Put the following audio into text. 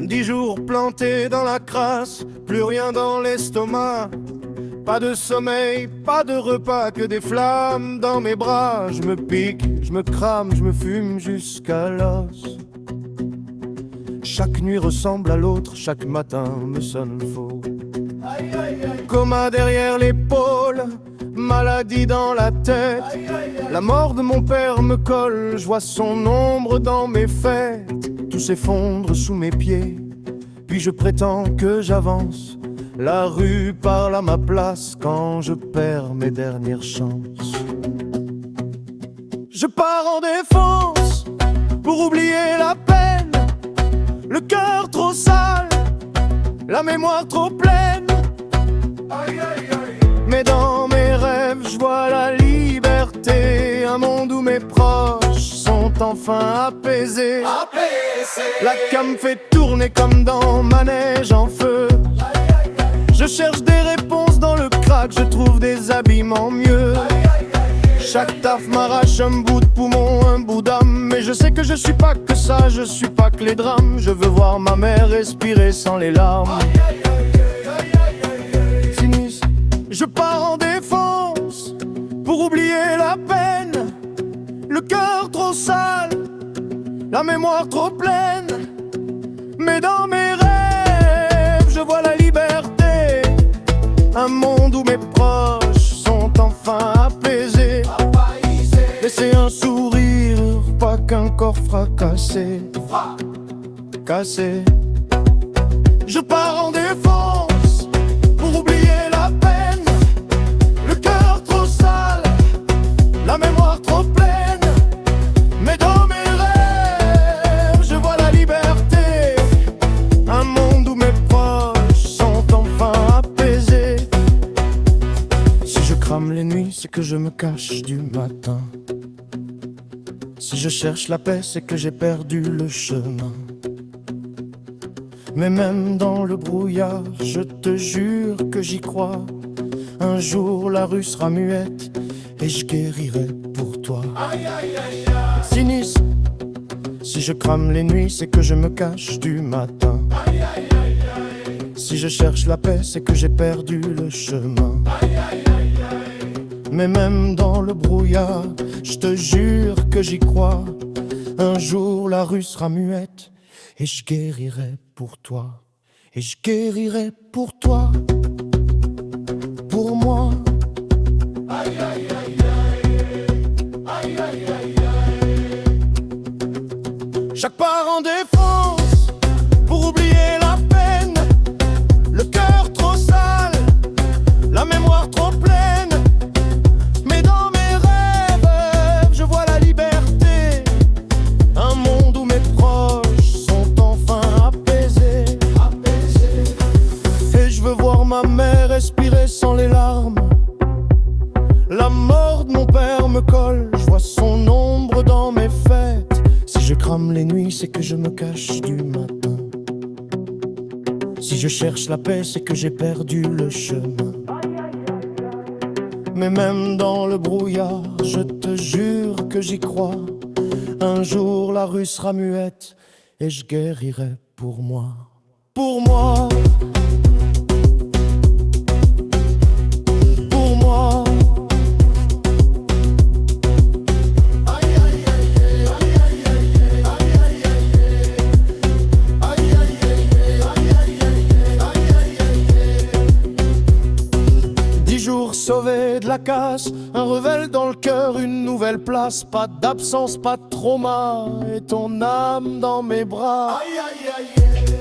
10 jours plantés dans la crasse, plus rien dans l'estomac. Pas de sommeil, pas de repas, que des flammes dans mes bras. Je me pique, je me crame, je me fume jusqu'à l'os. Chaque nuit ressemble à l'autre, chaque matin me sonne faux. Coma derrière l'épaule, maladie dans la tête. La mort de mon père me colle, je vois son ombre dans mes fêtes. Tout s'effondre sous mes pieds, puis je prétends que j'avance. La rue parle à ma place quand je perds mes dernières chances. Je pars en défense pour oublier la peine. Le cœur trop sale, la mémoire trop pleine. Mais dans mes rêves, je vois la liberté. Un monde où mes proches sont enfin apaisés. La cam fait tourner comme dans manège en feu. Je cherche des réponses dans le crack, je trouve des habillements mieux. Chaque taf m'arrache un bout de poumon, un bout d'âme. Mais je sais que je suis pas que ça, je suis pas que les drames. Je veux voir ma mère respirer sans les larmes. Sinus, je pars en défense pour oublier la peine. Le cœur trop sale, la mémoire trop pleine. Mais dans mes rêves, je vois la liberté. Un monde où mes proches sont enfin apaisés. Laisser un sourire, pas qu'un corps fracassé. Cassé. Je pars en défense pour oublier la peine. Le cœur trop sale, la mémoire trop pleine. Mais dans mes rêves, je vois la liberté. Un monde où mes proches sont enfin apaisés. Si je crame les nuits, c'est que je me cache du matin. Si je cherche la paix, c'est que j'ai perdu le chemin. Mais même dans le brouillard, je te jure que j'y crois. Un jour la rue sera muette et je guérirai pour toi. Sinistre, si je crame les nuits, c'est que je me cache du matin. Si je cherche la paix, c'est que j'ai perdu le chemin. Mais même dans le brouillard, je te jure que j'y crois. Un jour la rue sera muette et je guérirai pour toi. Et je guérirai pour toi, pour moi. Chaque part en défense pour oublier la peine. Le cœur trop sale, la mémoire trop pleine. Mais dans mes rêves, je vois la liberté. Un monde où mes proches sont enfin apaisés. Et je veux voir ma mère respirer sans les larmes. La mort de mon père me colle, je vois son ombre dans mes fêtes. Si je crame les nuits, c'est que je me cache du matin. Si je cherche la paix, c'est que j'ai perdu le chemin. Mais même dans le brouillard, je te jure que j'y crois. Un jour la rue sera muette et je guérirai pour moi. Pour moi. Pour moi. Sauvé de la casse, un revel dans le cœur, une nouvelle place. Pas d'absence, pas de trauma, et ton âme dans mes bras. Aïe aïe aïe.